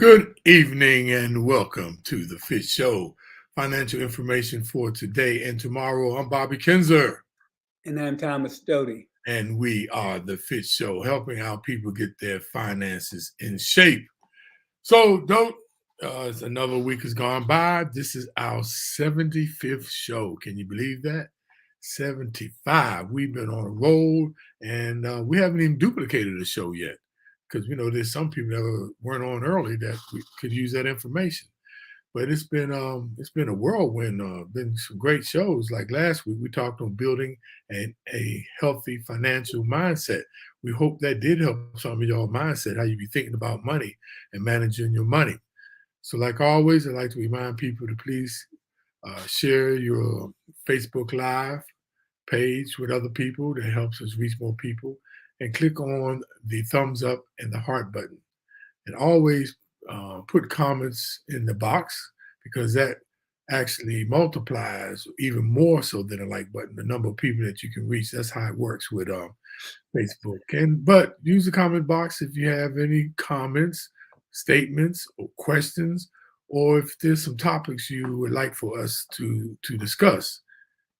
Good evening and welcome to the FITT Show. Financial information for today and tomorrow. I'm Bobby Kinzer. And I'm Thomas Stody. And we are the FITT Show, helping our people get their finances in shape. So, as another week has gone by, this is our 75th show. Can you believe that? 75. We've been on a roll, and we haven't even duplicated the show yet. Because there's some people that weren't on early that we could use that information. But it's been a whirlwind. Been some great shows. Like last week, we talked on building a healthy financial mindset. We hope that did help some of y'all mindset, how you be thinking about money and managing your money. So, like always, I'd like to remind people to please share your Facebook Live page with other people. That helps us reach more people. And click on the thumbs up and the heart button. And always put comments in the box because that actually multiplies even more so than a like button, the number of people that you can reach. That's how it works with Facebook. But use the comment box if you have any comments, statements, or questions, or if there's some topics you would like for us to discuss.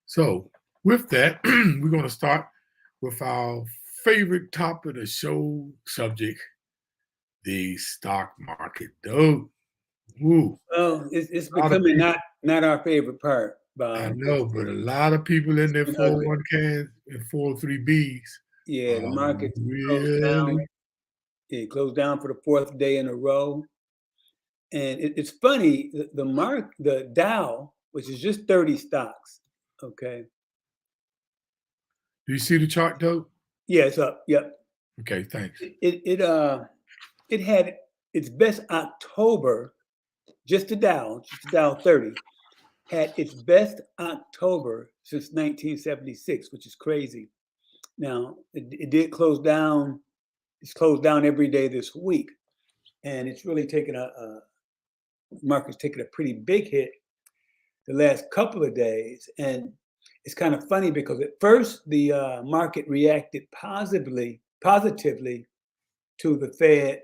So with that, we're going to start with our favorite top of the show subject, the stock market. Woo. Well, it's becoming not our favorite part, Bob. I know, but a lot of people in their 401ks and 403bs. Yeah, the market closed down. It closed down for the fourth day in a row. And it's funny, the Dow, which is just 30 stocks, okay? Do you see the chart, though? Yeah, it's up. Yep. Okay, thanks. It had its best October, just the Dow 30, had its best October since 1976, which is crazy. Now, it did close down. It's closed down every day this week, and it's really taken market's taken a pretty big hit the last couple of days. And it's kind of funny because at first the market reacted positively to the Fed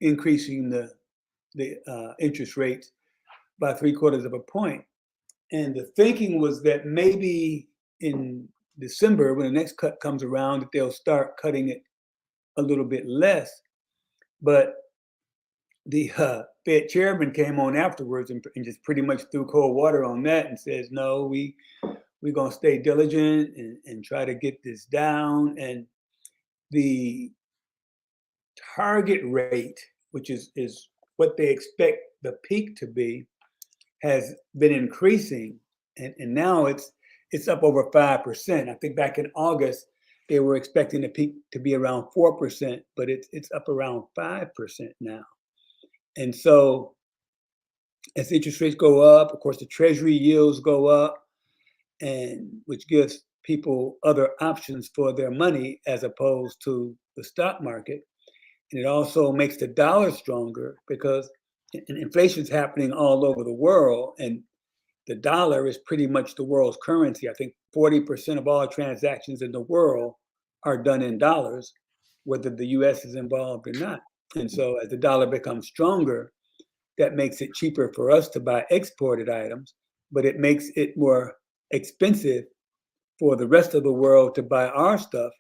increasing the interest rates by 0.75 of a point. And the thinking was that maybe in December, when the next cut comes around, that they'll start cutting it a little bit less. But the Fed chairman came on afterwards and just pretty much threw cold water on that and says, no, we're going to stay diligent and try to get this down. And the target rate, which is what they expect the peak to be, has been increasing. And now it's up over 5%. I think back in August, they were expecting the peak to be around 4%, but it's up around 5% now. And so as interest rates go up, of course, the treasury yields go up, and which gives people other options for their money as opposed to the stock market. And it also makes the dollar stronger because inflation is happening all over the world, and the dollar is pretty much the world's currency. I think 40% of all transactions in the world are done in dollars, whether the U.S. is involved or not. And so as the dollar becomes stronger, that makes it cheaper for us to buy exported items, but it makes it more expensive for the rest of the world to buy our stuff.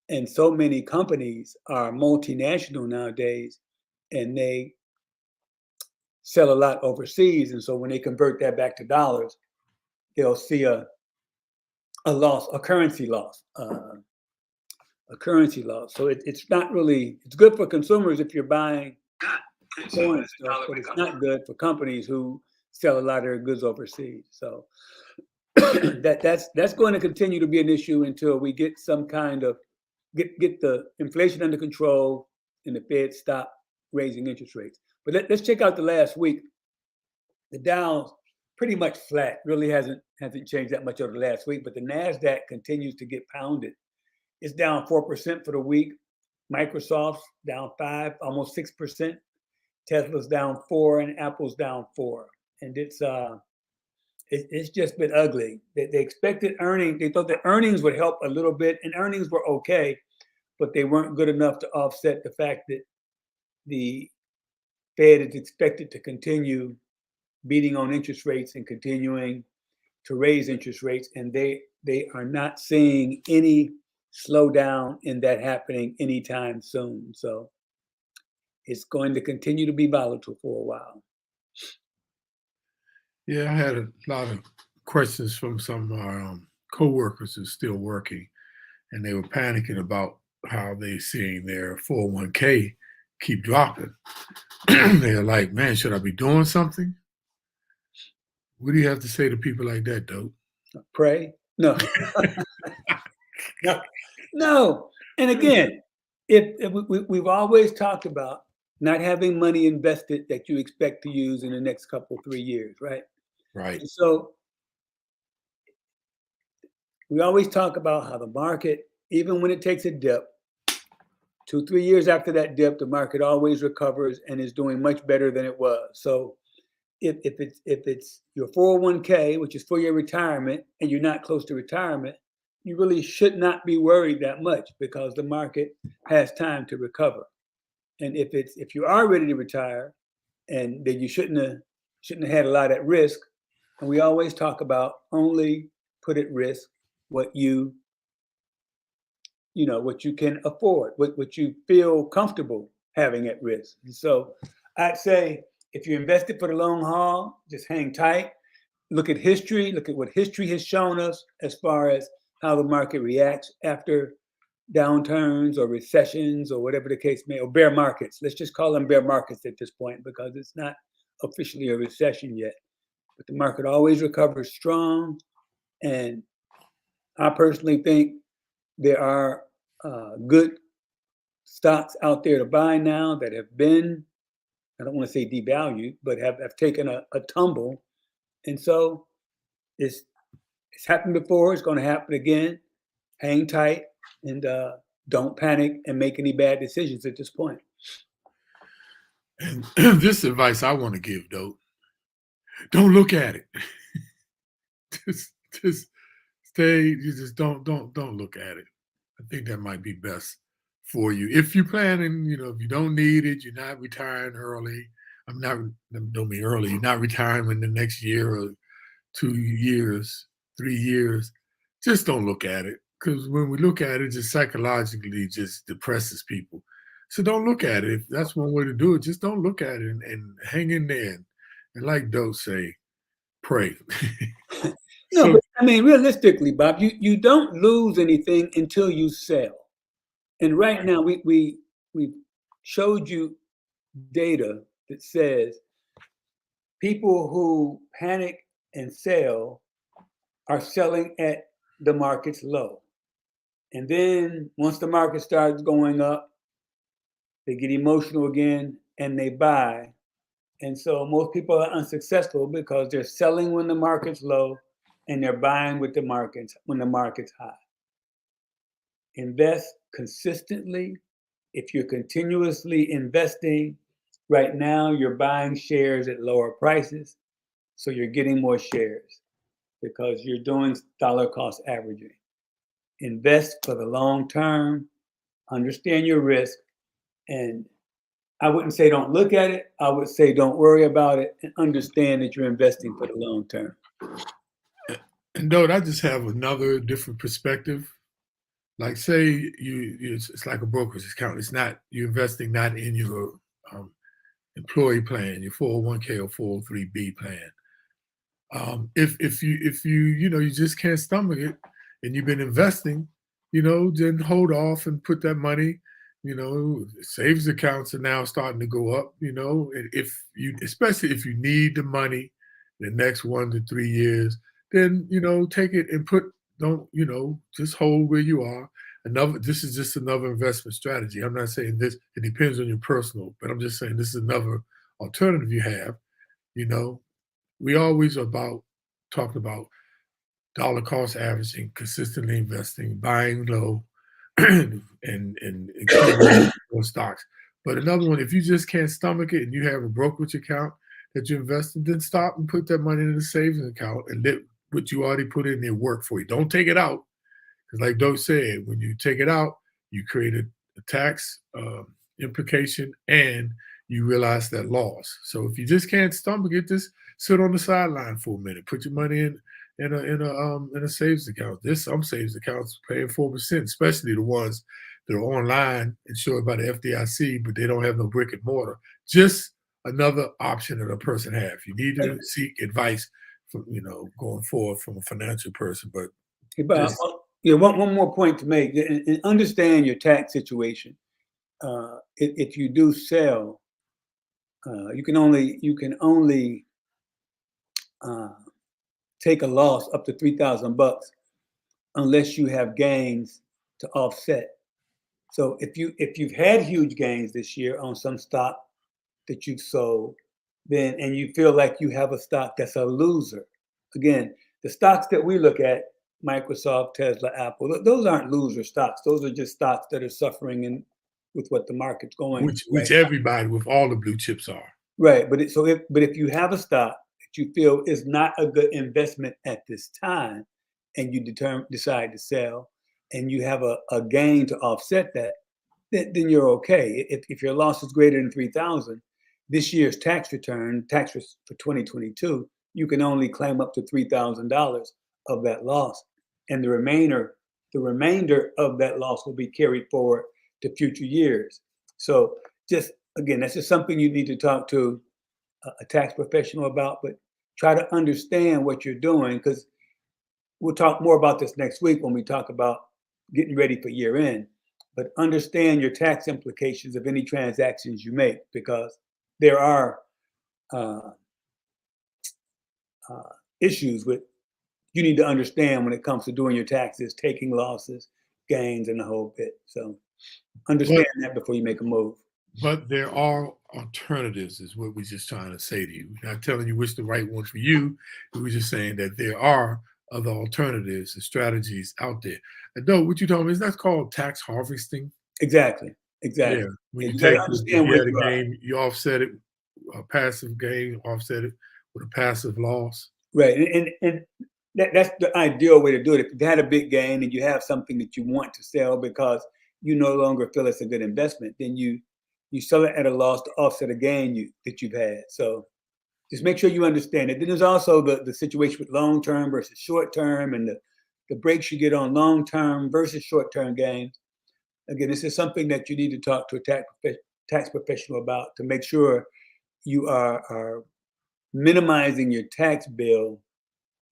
And so many companies are multinational nowadays, and they sell a lot overseas. And so when they convert that back to dollars, they'll see a loss, a currency loss. So it's not really, it's good for consumers if you're buying foreign stuff, but it's not good for companies who sell a lot of their goods overseas. So that's going to continue to be an issue until we get some kind of get the inflation under control and the Fed stop raising interest rates. But let's check out the last week. The Dow's pretty much flat, really hasn't changed that much over the last week, but the NASDAQ continues to get pounded. It's down 4% for the week. Microsoft's down 5%, almost 6%. Tesla's down 4%, and Apple's down 4%. And it's just been ugly. They expected earnings. They thought that earnings would help a little bit, and earnings were okay, but they weren't good enough to offset the fact that the Fed is expected to continue beating on interest rates and continuing to raise interest rates, and they are not seeing any slowdown in that happening anytime soon. So it's going to continue to be volatile for a while. Yeah, I had a lot of questions from some of our co-workers who's still working, and they were panicking about how they seeing their 401k keep dropping. They're like, man, should I be doing something? What do you have to say to people like that, Dope? Pray? No. No. And again, if we've always talked about not having money invested that you expect to use in the next couple, 3 years, right? Right. And so we always talk about how the market, even when it takes a dip, 2, 3 years after that dip, the market always recovers and is doing much better than it was. So if it's your 401k, which is for your retirement, and you're not close to retirement, you really should not be worried that much because the market has time to recover. And if you are ready to retire, and then you shouldn't have had a lot at risk. And we always talk about only put at risk what you can afford, what you feel comfortable having at risk. And so I'd say if you invested for the long haul, just hang tight. Look at history. Look at what history has shown us as far as how the market reacts after downturns or recessions or whatever the case may, or bear markets. Let's just call them bear markets at this point because it's not officially a recession yet. But the market always recovers strong. And I personally think there are good stocks out there to buy now that have been, I don't want to say devalued, but have taken a tumble. And so it's happened before. It's going to happen again. Hang tight and don't panic and make any bad decisions at this point. And this advice I want to give, though, don't look at it. just stay. You just don't look at it. I think that might be best for you. If you're planning, if you don't need it, you're not retiring early. I'm not, don't mean early. You're not retiring in the next year or 2 years, 3 years. Just don't look at it. Because when we look at it, just psychologically just depresses people. So don't look at it. If that's one way to do it, just don't look at it and hang in there. And like Doe say, pray. No, but I mean, realistically, Bob, you don't lose anything until you sell. And right now, we showed you data that says people who panic and sell are selling at the market's low. And then once the market starts going up, they get emotional again and they buy. And so most people are unsuccessful because they're selling when the market's low and they're buying with the markets when the market's high. Invest consistently. If you're continuously investing, right now you're buying shares at lower prices, so you're getting more shares because you're doing dollar cost averaging. Invest for the long term, understand your risk, and I wouldn't say don't look at it. I would say don't worry about it and understand that you're investing for the long term. And Doe, I just have another different perspective. Like say it's like a brokerage account. It's not, you're investing not in your employee plan, your 401k or 403b plan. If you just can't stomach it and you've been investing, then hold off and put that money, savings accounts are now starting to go up, especially if you need the money the next 1 to 3 years, then, take it and just hold where you are. This is just another investment strategy. I'm not saying this, it depends on your personal, but I'm just saying this is another alternative you have, We always talking about dollar cost averaging, consistently investing, buying low, and accumulating more stocks. But another one, if you just can't stomach it and you have a brokerage account that you invest in, then stop and put that money in the savings account and let what you already put in there work for you. Don't take it out. Because like Doe said, when you take it out, you create a tax implication and you realize that loss. So if you just can't stomach it, just sit on the sideline for a minute. Put your money in a savings account. There's some savings accounts paying 4%, especially the ones that are online insured by the FDIC, but they don't have no brick and mortar. Just another option that a person have. You need to seek advice from, going forward from a financial person. But But one more point to make, and understand your tax situation. If you do sell, you can only take a loss up to $3,000 unless you have gains to offset. So if you've had huge gains this year on some stock that you've sold, then and you feel like you have a stock that's a loser, again, the stocks that we look at, Microsoft, Tesla, Apple, those aren't loser stocks. Those are just stocks that are suffering with what the market's going. Which everybody with all the blue chips are. Right, but if you have a stock that you feel is not a good investment at this time, and you decide to sell, and you have a gain to offset that, then you're okay. If your loss is greater than $3,000, this year's tax for 2022, you can only claim up to $3,000 of that loss, and the remainder of that loss will be carried forward to future years. So again, that's just something you need to talk to a tax professional about, but try to understand what you're doing, because we'll talk more about this next week when we talk about getting ready for year end. But understand your tax implications of any transactions you make, because there are issues you need to understand when it comes to doing your taxes, taking losses, gains, and the whole bit. So understand that before you make a move. But there are alternatives, is what we're just trying to say to you. We're not telling you which the right one for you. We're just saying that there are other alternatives and strategies out there. And no, what you told me is that's called tax harvesting. Exactly. Yeah. When you take a gain, you offset it, a passive gain, offset it with a passive loss. Right. And that's the ideal way to do it. If you had a big gain and you have something that you want to sell because you no longer feel it's a good investment, then you sell it at a loss to offset a gain that you've had. So just make sure you understand it. Then there's also the situation with long-term versus short-term, and the breaks you get on long-term versus short-term gains. Again, this is something that you need to talk to a tax professional about to make sure you are minimizing your tax bill,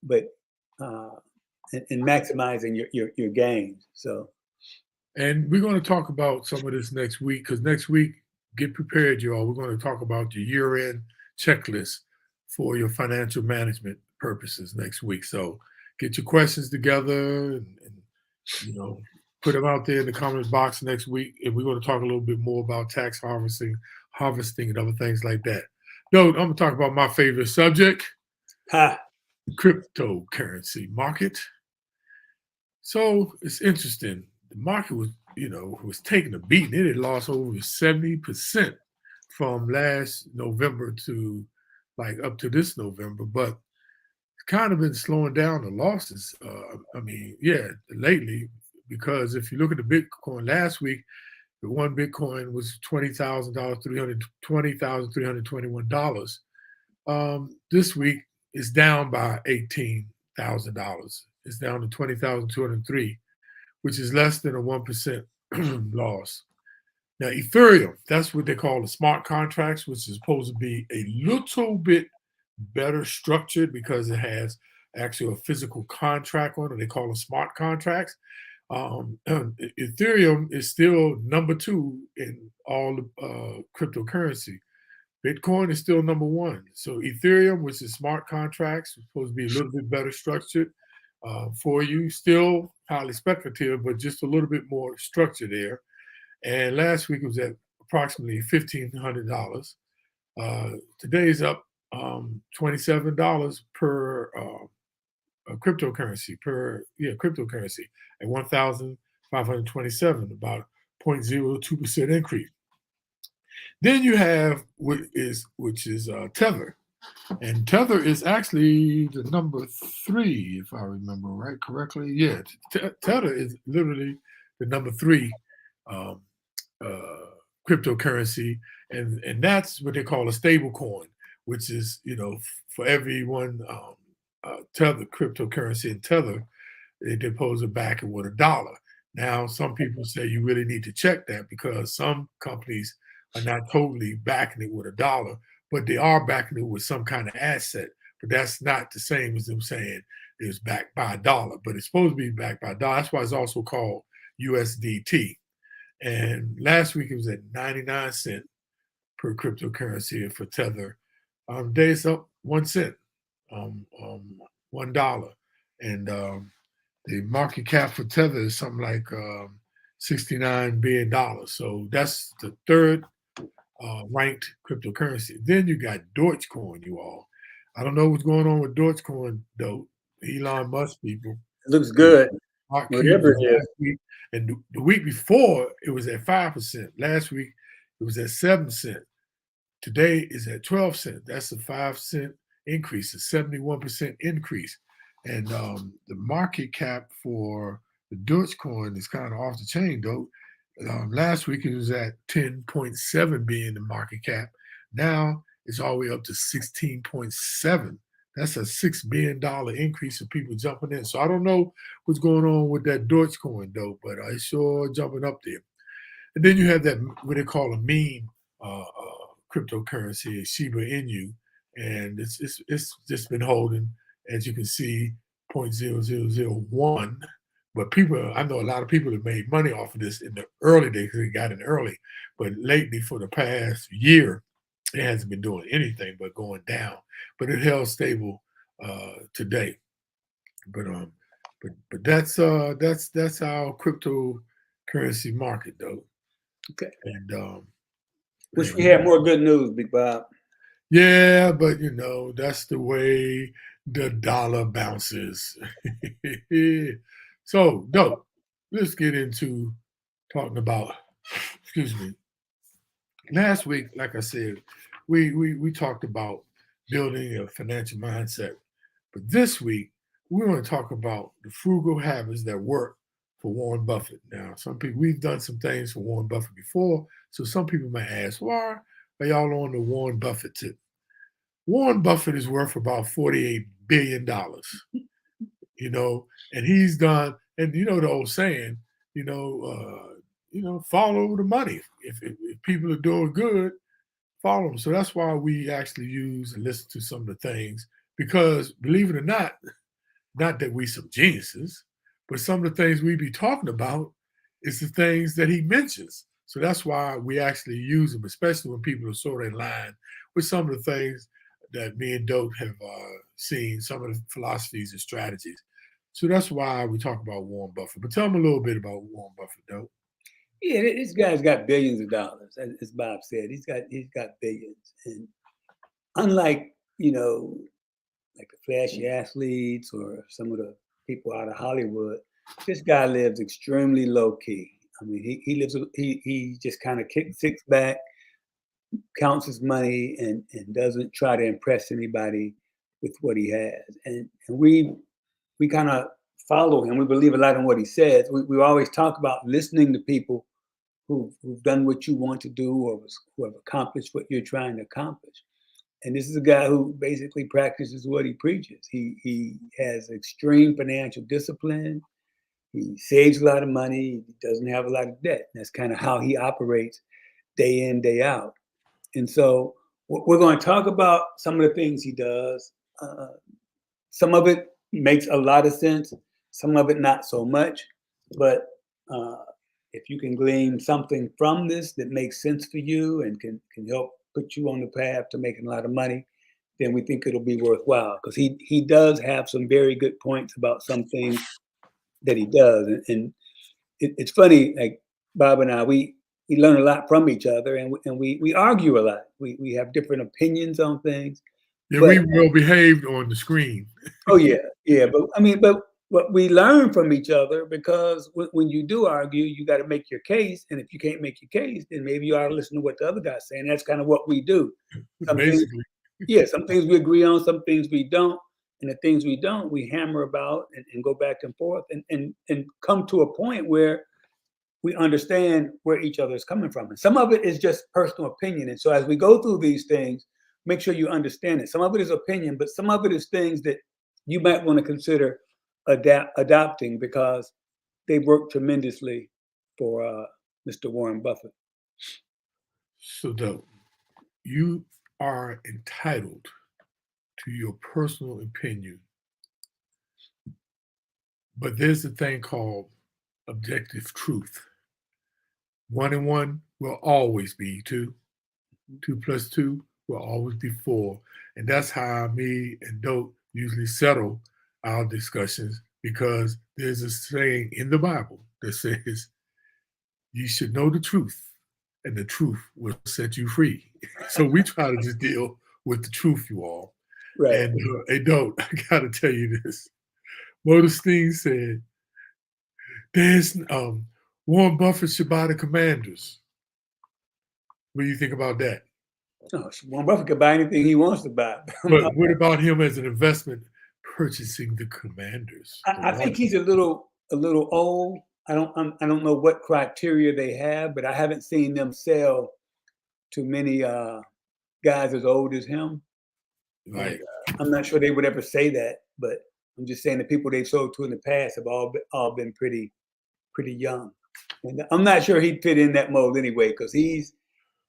but and maximizing your gains. So, and we're going to talk about some of this next week, because next week, get prepared, y'all. We're going to talk about your year-end checklist for your financial management purposes next week. So get your questions together and put them out there in the comment box next week. And we're going to talk a little bit more about tax harvesting and other things like that. No, I'm going to talk about my favorite subject, cryptocurrency market. So it's interesting. The market was taking a beating. It had lost over 70% from last November to up to this November, but it's kind of been slowing down the losses. Lately, because if you look at the Bitcoin last week, the one Bitcoin was $20,000, $321. This week it's down by $18,000. It's down to 20,203, which is less than a 1% loss. Now, Ethereum, that's what they call the smart contracts, which is supposed to be a little bit better structured because it has actually a physical contract on it. They call them smart contracts. Ethereum is still number 2 in all cryptocurrency. Bitcoin is still number 1. So Ethereum, which is smart contracts, is supposed to be a little bit better structured for you. Still highly speculative, but just a little bit more structure there. And last week it was at approximately $1,500. Today's up $27 per cryptocurrency at 1,527, about 0.02% increase. Then you have which is Tether, and Tether is actually the number 3, if I remember correctly. Yeah, Tether is literally the number 3 cryptocurrency, and that's what they call a stable coin, which is, for every one Tether cryptocurrency in Tether, they depose it back with $1. Now, some people say you really need to check that because some companies are not totally backing it with $1, but they are backing it with some kind of asset. But that's not the same as them saying it's backed by $1, but it's supposed to be backed by $1. That's why it's also called USDT. And last week it was at 99 cents per cryptocurrency for Tether. Days up 1 cent, $1. And the market cap for Tether is something like $69 billion. So that's the third ranked cryptocurrency. Then you got Dogecoin, you all. I don't know what's going on with Dogecoin, though. Elon Musk people. It looks good. Whatever it is. Week, and the week before, it was at 5%. Last week, it was at 7 cents. Today is at 12 cents. That's a 5-cent increase, a 71% increase. And the market cap for the Dogecoin is kind of off the chain, though. Last week it was at 10.7 billion in market cap. Now it's all the way up to 16.7. That's a $6 billion increase of people jumping in. So I don't know what's going on with that Dogecoin, though, but it's sure jumping up there. And then you have that what they call a meme cryptocurrency, Shiba Inu, and it's just been holding, as you can see, 0.0001. But I know a lot of people have made money off of this in the early days because they got in early. But lately, for the past year, it hasn't been doing anything but going down. But it held stable today. But that's our cryptocurrency market, though. Okay. And wish we had more good news, Big Bob. Yeah, but that's the way the dollar bounces. So, dope. Let's get into talking about, excuse me. Last week, like I said, we talked about building a financial mindset. But this week, we're going to talk about the frugal habits that work for Warren Buffett. Now, we've done some things for Warren Buffett before, so some people may ask, why are y'all on the Warren Buffett tip? Warren Buffett is worth about $48 billion, and he's done, and the old saying, follow the money. If people are doing good, follow them. So that's why we actually use and listen to some of the things, because believe it or not that we some geniuses, but some of the things we be talking about is the things that he mentions. So that's why we actually use them, especially when people are sort of in line with some of the things that me and Dope have seen, some of the philosophies and strategies. So that's why we talk about Warren Buffett. But tell them a little bit about Warren Buffett, Dope. Yeah, this guy's got billions of dollars, as Bob said. He's got billions, and unlike like the flashy athletes or some of the people out of Hollywood, this guy lives extremely low key. I mean, he just kind of sits back, counts his money, and doesn't try to impress anybody with what he has. And we kind of follow him. We believe a lot in what he says. We always talk about listening to people who've done what you want to do, or who have accomplished what you're trying to accomplish. And this is a guy who basically practices what he preaches. He has extreme financial discipline. He saves a lot of money. He doesn't have a lot of debt. That's kind of how he operates day in, day out. And so we're going to talk about some of the things he does. Some of it makes a lot of sense. Some of it not so much. But if you can glean something from this that makes sense for you and can help put you on the path to making a lot of money, then we think it'll be worthwhile. Because he does have some very good points about some things that he does. And it's funny, like Bob and I, we learn a lot from each other, and we argue a lot. We have different opinions on things. Yeah, we well behaved on the screen. Oh yeah. But what we learn from each other, because when you do argue, you got to make your case. And if you can't make your case, then maybe you ought to listen to what the other guy's saying. That's kind of what we do. Some things we agree on, some things we don't. And the things we don't, we hammer about and go back and forth and come to a point where we understand where each other is coming from. And some of it is just personal opinion. And so as we go through these things, make sure you understand it. Some of it is opinion, but some of it is things that you might want to consider adopting because they work tremendously for Mr. Warren Buffett. So, Doug, you are entitled to your personal opinion, but there's a thing called objective truth. 1 and 1 will always be 2. 2 plus 2 will always be 4. And that's how me and Dope usually settle our discussions, because there's a saying in the Bible that says, you should know the truth, and the truth will set you free. So we try to just deal with the truth, you all. Right. And hey, Dope, I got to tell you this. Modestine said, there's Warren Buffett should buy the Commanders. What do you think about that? Oh, Warren Buffett could buy anything he wants to buy. But what about him as an investment purchasing the Commanders? I think he's a little old. I don't know what criteria they have, but I haven't seen them sell to many guys as old as him. Right. I'm not sure they would ever say that, but I'm just saying the people they've sold to in the past have all been pretty young. And I'm not sure he'd fit in that mold anyway, because he's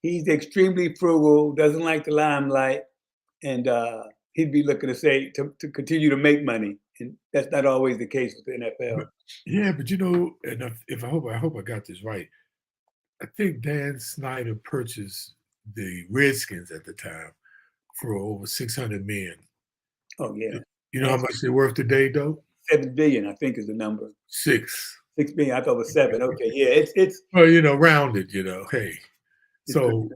extremely frugal, doesn't like the limelight, and he'd be looking to continue to make money, and that's not always the case with the NFL. But you know, and if I hope I got this right. I think Dan Snyder purchased the Redskins at the time for over $600 million. Oh yeah. You know how much they're worth today, though? $7 billion, I think, is the number. 6 billion. I thought it was 7. Okay, yeah, it's well, you know, rounded. You know, hey. So,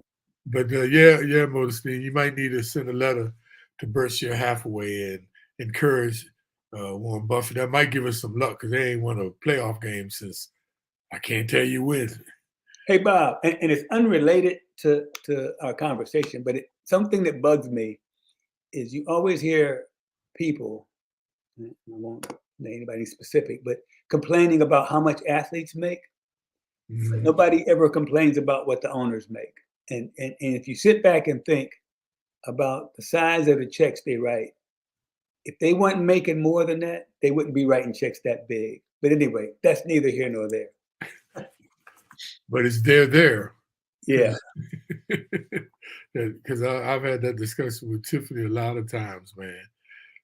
but yeah, Modestine, you might need to send a letter to Berkshire Hathaway and encourage Warren Buffett. That might give us some luck, because they ain't won a playoff game since I can't tell you when. Hey, Bob, and it's unrelated to our conversation, but something that bugs me is you always hear people, I won't name anybody specific, but complaining about how much athletes make. Mm-hmm. Nobody ever complains about what the owners make. And if you sit back and think about the size of the checks they write, if they weren't making more than that, they wouldn't be writing checks that big. But anyway, that's neither here nor there. But it's there. Yeah. Because I've had that discussion with Tiffany a lot of times, man.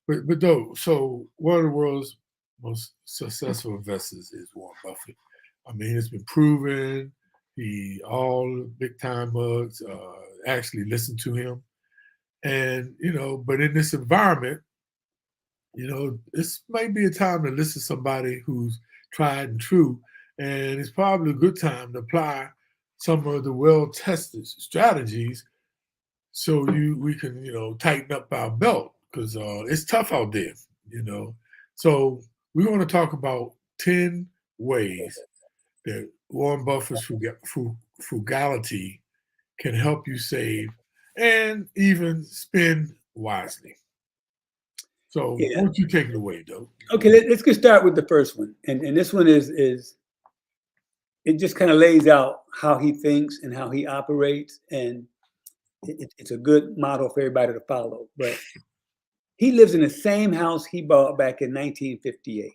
But though, so one of the world's most successful investors is Warren Buffett. I mean, it's been proven. All big time mugs actually listen to him. And, you know, but in this environment, you know, this might be a time to listen to somebody who's tried and true. And it's probably a good time to apply some of the well-tested strategies so we can, you know, tighten up our belt, because it's tough out there, you know. So we want to talk about 10 ways that Warren Buffett's frugality can help you save and even spend wisely. So why don't you take it away, though? Okay, let's get started with the first one. And this one is it just kind of lays out how he thinks and how he operates. And it's a good model for everybody to follow. But he lives in the same house he bought back in 1958.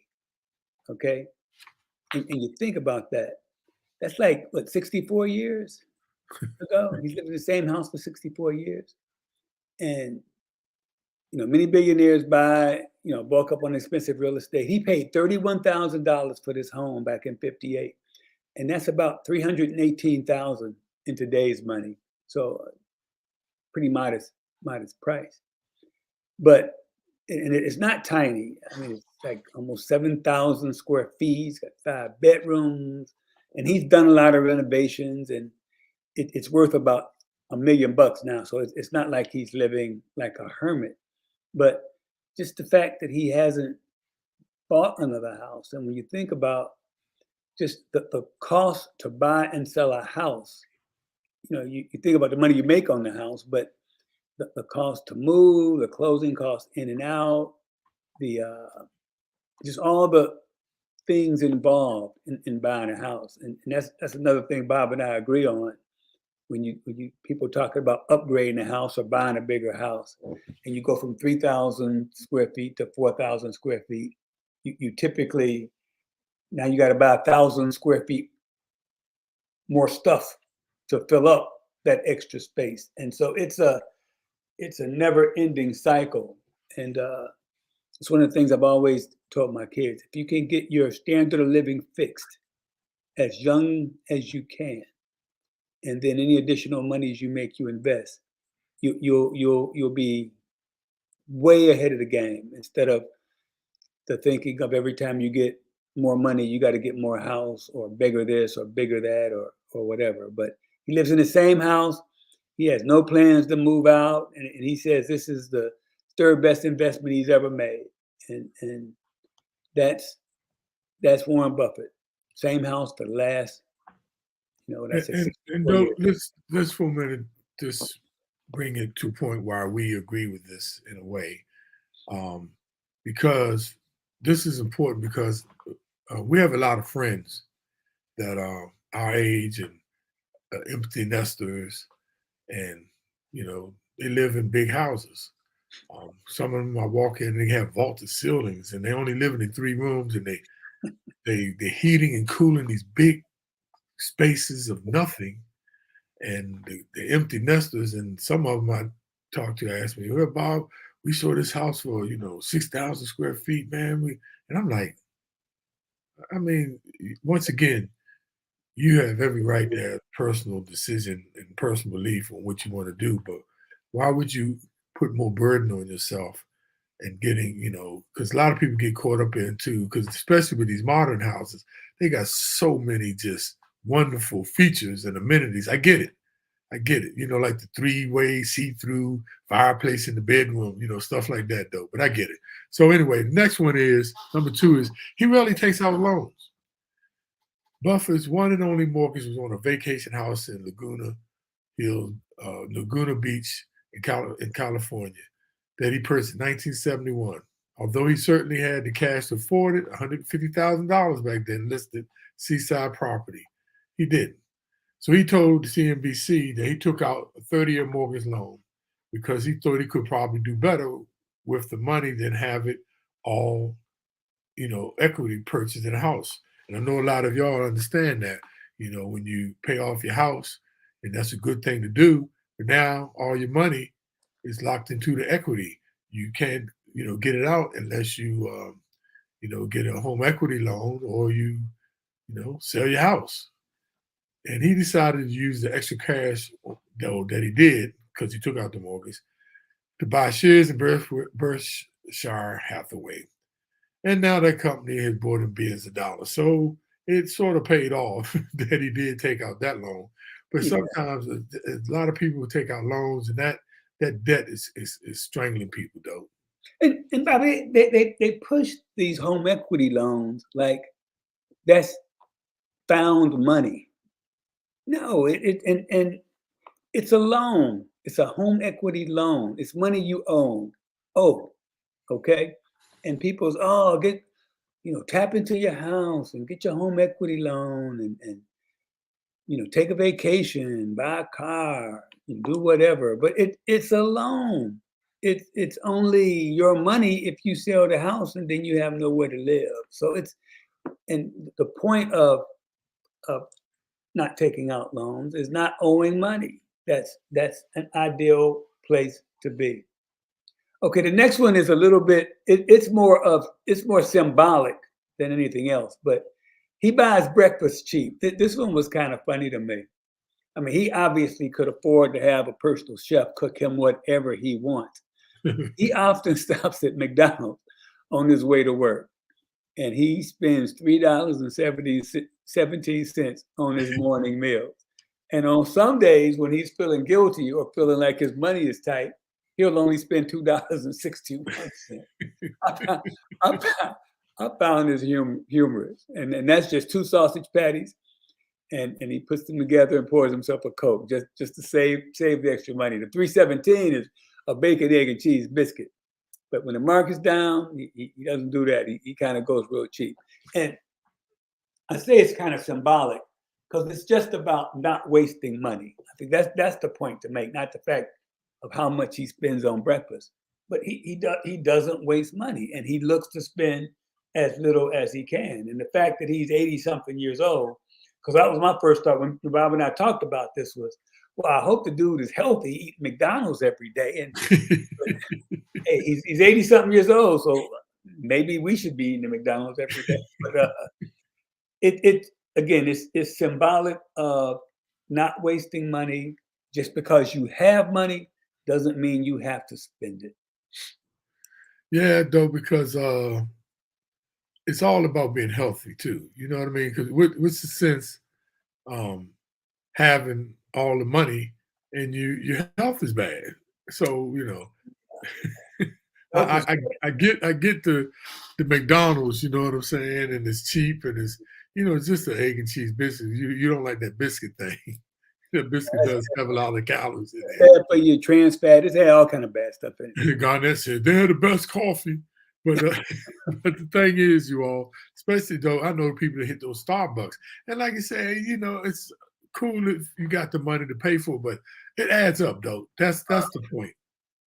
Okay? And you think about that. That's like, what, 64 years ago? He's lived in the same house for 64 years. And, you know, many billionaires buy, you know, bulk up on expensive real estate. He paid $31,000 for this home back in 58. And that's about $318,000 in today's money. So pretty modest price. But, and it's not tiny. I mean, it's like almost 7,000 square feet. He's got 5 bedrooms. And he's done a lot of renovations, and it's worth about $1 million now. So it's not like he's living like a hermit, but just the fact that he hasn't bought another house. And when you think about just the cost to buy and sell a house, you know, you think about the money you make on the house, but the cost to move, the closing costs in and out, the just all the things involved in buying a house, and that's another thing Bob and I agree on. When you people talking about upgrading a house or buying a bigger house, and you go from 3,000 square feet to 4,000 square feet, you typically now you got to buy 1,000 square feet more stuff to fill up that extra space, and so it's a never-ending cycle. And it's one of the things I've always told my kids: if you can get your standard of living fixed as young as you can, and then any additional monies you make, you invest, you'll be way ahead of the game, instead of the thinking of every time you get more money, you got to get more house or bigger this or bigger that or whatever. But he lives in the same house. He has no plans to move out, and he says this is the third best investment he's ever made, and that's Warren Buffett. Same house for the last, that's And 64 years. let's for a minute just bring it to a point where we agree with this in a way, because this is important, because we have a lot of friends that are our age and empty nesters, and they live in big houses. Some of them I walk in, they have vaulted ceilings, and they only living in 3 rooms, and they're heating and cooling these big spaces of nothing. And the empty nesters, and some of them I talked to asked me, "Well, Bob, we saw this house for 6,000 square feet, man." And I'm like, I mean, once again, you have every right to have personal decision and personal belief on what you want to do, but why would you put more burden on yourself and getting, because a lot of people get caught up in too, because especially with these modern houses, they got so many just wonderful features and amenities. I get it. Like the 3-way see-through fireplace in the bedroom, stuff like that, though. But I get it. So anyway, the next one is, number 2 is, he rarely takes out loans. Buffett's one and only mortgage was on a vacation house in Laguna Beach in California that he purchased in 1971. Although he certainly had the cash to afford it, $150,000 back then, listed seaside property, he didn't. So he told CNBC that he took out a 30-year mortgage loan because he thought he could probably do better with the money than have it all, equity purchase in a house. And I know a lot of y'all understand that, when you pay off your house, and that's a good thing to do, but now all your money is locked into the equity. You can't, get it out unless you, get a home equity loan, or you, sell your house. And he decided to use the extra cash, though, that he did, because he took out the mortgage, to buy shares in Berkshire Hathaway. And now that company has brought him billions of dollars. So it sort of paid off that he did take out that loan. But sometimes a lot of people will take out loans, and that debt is strangling people, though. And Bobby, they push these home equity loans like that's found money. No, and it's a loan. It's a home equity loan. It's money you own. Oh, okay. And people's get tap into your house and get your home equity loan and take a vacation, buy a car, do whatever. But it's a loan. It's only your money if you sell the house and then you have nowhere to live. So and the point of not taking out loans is not owing money. That's an ideal place to be. Okay, the next one is a little bit, it's more symbolic than anything else, but he buys breakfast cheap. This one was kind of funny to me. I mean, he obviously could afford to have a personal chef cook him whatever he wants. He often stops at McDonald's on his way to work, and he spends $3.17 on his morning meals. And on some days when he's feeling guilty or feeling like his money is tight, he'll only spend $2.61. I found this humorous. And that's just 2 sausage patties. And he puts them together and pours himself a Coke just to save the extra money. The $3.17 is a bacon, egg, and cheese biscuit. But when the market's down, he doesn't do that. He kind of goes real cheap. And I say it's kind of symbolic because it's just about not wasting money. I think that's the point to make, not the fact of how much he spends on breakfast. But he doesn't waste money, and he looks to spend as little as he can. And the fact that he's 80 something years old, because that was my first thought when Bob and I talked about this was, well, I hope the dude is healthy, eat McDonald's every day, and hey, he's 80 something years old, so maybe we should be eating the McDonald's every day. But it again, it's symbolic of not wasting money. Just because you have money doesn't mean you have to spend it. Yeah, though, because it's all about being healthy too. You know what I mean? Because what's the sense um, having all the money and your health is bad? So I get the McDonald's. You know what I'm saying? And it's cheap and it's just an egg and cheese biscuit. You don't like that biscuit thing. The biscuit does have a lot of calories in it. Bad for your trans fat. It's had all kind of bad stuff in it. Garnett said they had the best coffee. But, but the thing is, you all, especially though, I know people that hit those Starbucks. And like you say, it's cool if you got the money to pay for it, but it adds up, though. That's the point.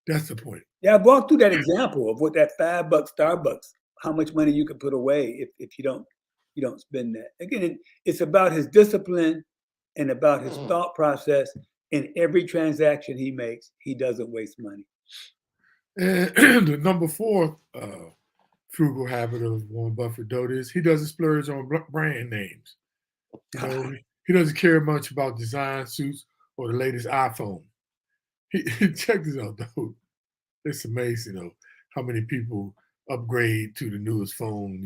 That's the point. Yeah, I walked through that example of what that $5 Starbucks, how much money you could put away if you don't spend that. Again, it's about his discipline and about his thought process. In every transaction he makes, he doesn't waste money. And the number 4 frugal habit of Warren Buffett, though, is he doesn't splurge on brand names. He doesn't care much about design suits or the latest iPhone. Check this out, though. It's amazing, though, how many people upgrade to the newest phone,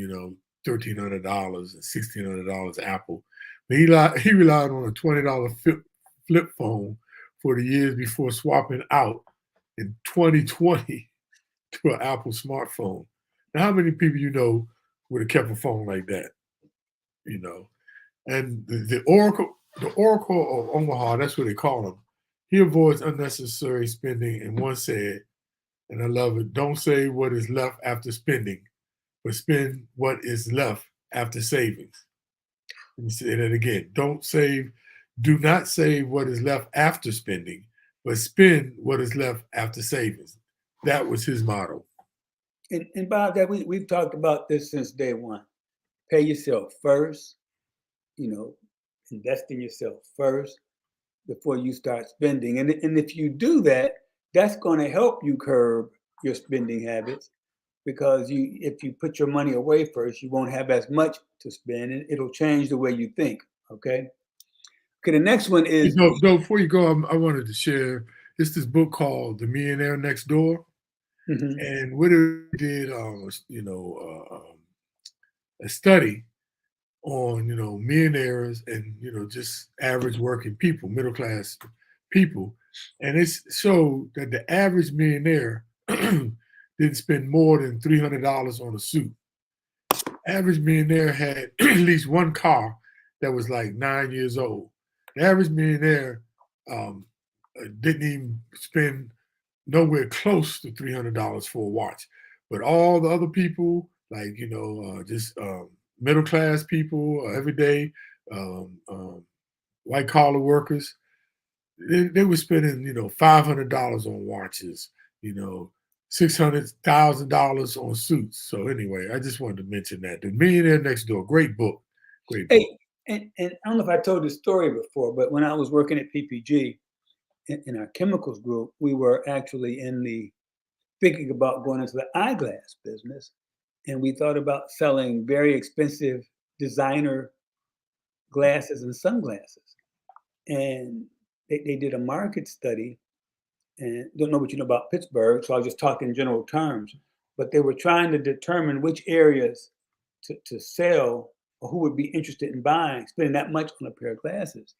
$1,300 and $1,600 Apple. But he relied on a $20 flip phone for the years before swapping out in 2020 to an Apple smartphone. Now, how many people would have kept a phone like that? And the Oracle of Omaha, that's what they call him. He avoids unnecessary spending, and once said, and I love it, don't save what is left after spending, but spend what is left after savings. Let me say that again. Do not save what is left after spending, but spend what is left after savings. That was his motto. And Bob, that we've talked about this since day one. Pay yourself first, invest in yourself first before you start spending. And if you do that, that's going to help you curb your spending habits, because if you put your money away first, you won't have as much to spend, and it'll change the way you think. Okay, the next one is... Before you go, I wanted to share, it's this book called The Millionaire Next Door. Mm-hmm. And what it did, a study on, millionaires and, just average working people, middle class people. And it showed that the average millionaire didn't spend more than $300 on a suit. Average millionaire had at least one car that was like 9 years old. The average millionaire didn't even spend nowhere close to $300 for a watch. But all the other people, like, just middle class people, everyday white collar workers, they were spending, $500 on watches, $600,000 on suits. So anyway, I just wanted to mention that. The Millionaire Next Door, great book. Great book. Hey, and I don't know if I told this story before, but when I was working at PPG in our chemicals group, we were actually thinking about going into the eyeglass business. And we thought about selling very expensive designer glasses and sunglasses. And they did a market study, and don't know what you know about Pittsburgh, so I'll just talk in general terms. But they were trying to determine which areas to sell, or who would be interested in spending that much on a pair of glasses.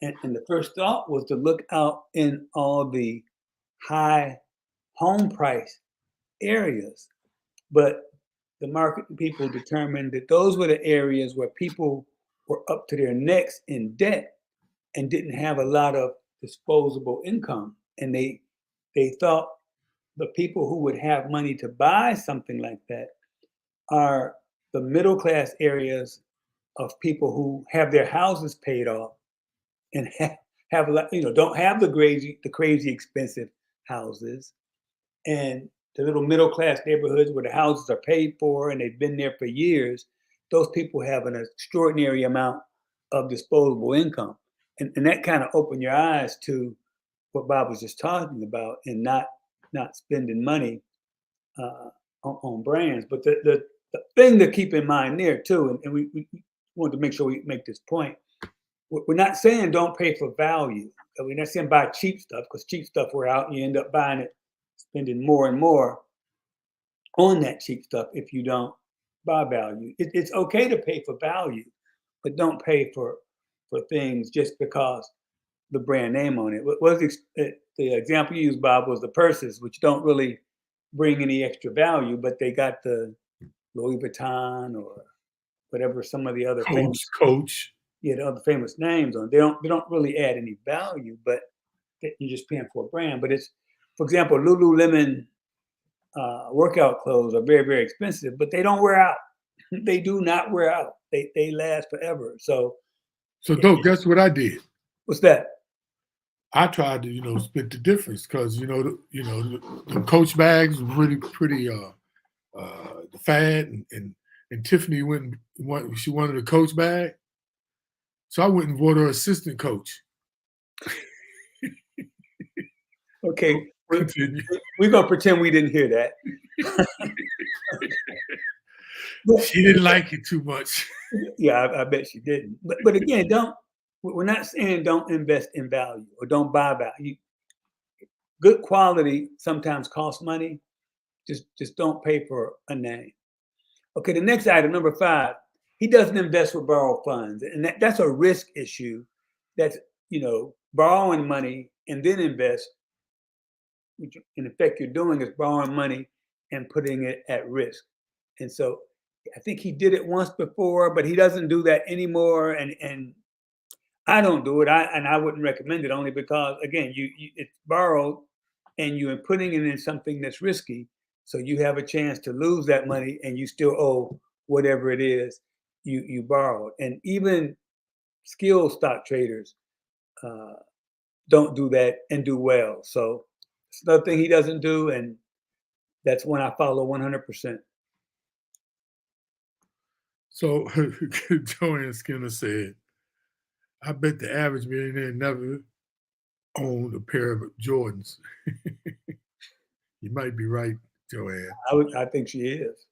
And the first thought was to look out in all the high home price areas. But the market people determined that those were the areas where people were up to their necks in debt and didn't have a lot of disposable income. And they thought the people who would have money to buy something like that are the middle class areas of people who have their houses paid off and have don't have the crazy expensive houses, and the little middle class neighborhoods where the houses are paid for and they've been there for years. Those people have an extraordinary amount of disposable income, and that kind of opened your eyes to what Bob was just talking about, and not spending money on brands. But the thing to keep in mind there too, and we wanted to make sure we make this point. We're not saying don't pay for value. We're not saying buy cheap stuff, because cheap stuff we're out and you end up buying it, spending more and more on that cheap stuff if you don't buy value. It's okay to pay for value, but don't pay for things just because the brand name on it. What was the example you used, Bob, was the purses, which don't really bring any extra value, but they got the Louis Vuitton or whatever some of the other Coach. The other famous names on. They don't really add any value, but you're just paying for a brand. But it's, for example, Lululemon workout clothes are very, very expensive, but they don't wear out. They do not wear out. They last forever. So Dope, guess what I did? What's that? I tried to, split the difference, because the Coach bags were pretty the fad, and Tiffany she wanted a Coach bag, so I went and bought her assistant Coach. Okay, we're gonna pretend we didn't hear that. She didn't like it too much. Yeah, I bet she didn't. But again, we're not saying don't invest in value or don't buy value. Good quality sometimes costs money. Just don't pay for a name. Okay, the next item, number 5, he doesn't invest with borrowed funds, and that's a risk issue. That's borrowing money and then invest, which in effect you're doing is borrowing money and putting it at risk. And so I think he did it once before, but he doesn't do that anymore. And I don't do it. I wouldn't recommend it, only because, again, it's borrowed and you're putting it in something that's risky. So you have a chance to lose that money and you still owe whatever it is you borrowed. And even skilled stock traders don't do that and do well. So it's another thing he doesn't do, and that's one I follow 100%. So Joanne Skinner said, I bet the average millionaire never owned a pair of Jordans. You might be right, Joanne. I think she is.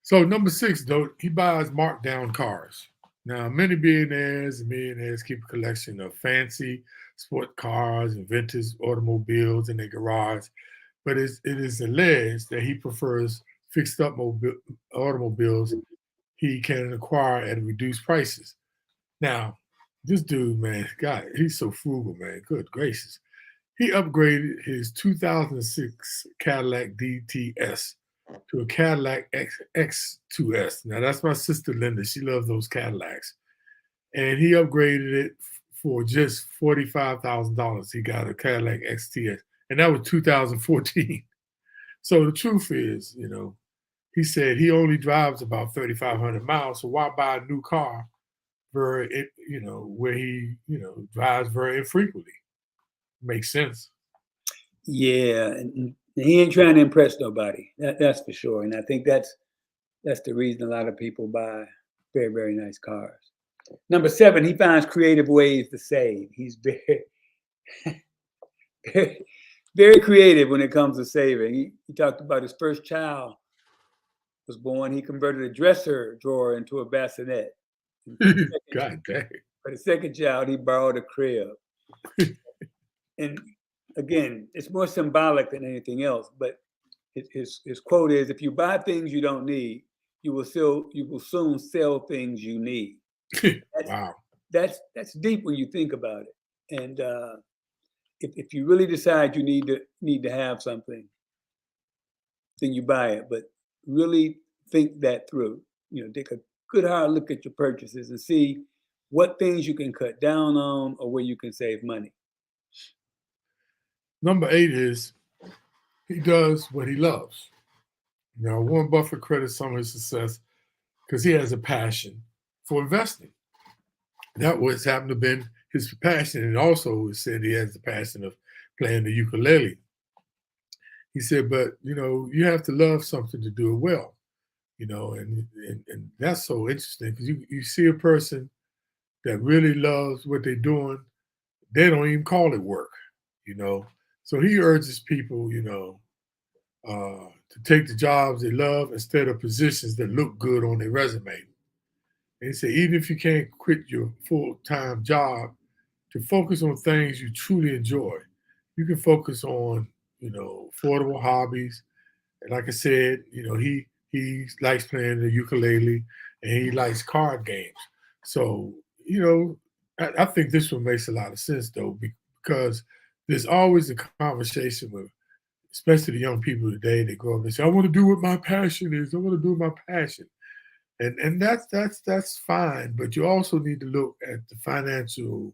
So number 6, though, he buys marked down cars. Now, many billionaires and millionaires keep a collection of fancy sport cars and vintage automobiles in their garage, but it is alleged that he prefers fixed up automobiles he can acquire at reduced prices. Now, this dude, man, God, he's so frugal, man. Good gracious. He upgraded his 2006 Cadillac DTS to a Cadillac X2S. Now, that's my sister Linda. She loves those Cadillacs. And he upgraded it for just $45,000. He got a Cadillac XTS. And that was 2014. So the truth is, he said he only drives about 3,500 miles. So why buy a new car where he, drives very infrequently? Makes sense. Yeah, and he ain't trying to impress nobody. That's for sure. And I think that's the reason a lot of people buy very, very nice cars. Number 7, he finds creative ways to save. He's very, very, very creative when it comes to saving. He talked about his first child was born. He converted a dresser drawer into a bassinet. God dang. For the second child, he borrowed a crib. And again, it's more symbolic than anything else. But his quote is, "If you buy things you don't need, you will soon sell things you need." Wow. That's deep when you think about it. And if you really decide you need to have something, then you buy it. But really think that through. Take a good hard look at your purchases and see what things you can cut down on or where you can save money. Number 8 is he does what he loves. Now, Warren Buffett credits some of his success because he has a passion for investing. That was happened to have been his passion, and also said he has the passion of playing the ukulele. He said, but you have to love something to do it well, and that's so interesting because you see a person that really loves what they're doing, they don't even call it work, you know. So he urges people, to take the jobs they love instead of positions that look good on their resume. And he said, even if you can't quit your full-time job, to focus on things you truly enjoy. You can focus on, affordable hobbies. And like I said, he likes playing the ukulele and he likes card games. So, I think this one makes a lot of sense though, because there's always a conversation with, especially the young people today, they grow up and say, I want to do what my passion is. I want to do my passion. And that's fine, but you also need to look at the financial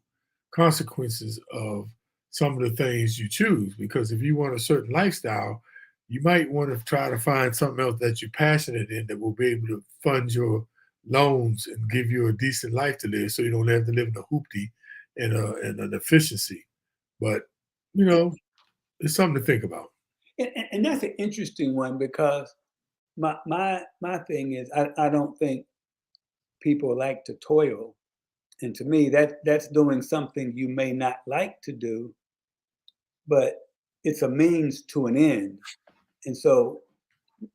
consequences of some of the things you choose. Because if you want a certain lifestyle, you might want to try to find something else that you're passionate in that will be able to fund your loans and give you a decent life to live, so you don't have to live in a hoopty and an efficiency. But it's something to think about. And that's an interesting one because my thing is I don't think people like to toil. And to me, that's doing something you may not like to do, but it's a means to an end. And so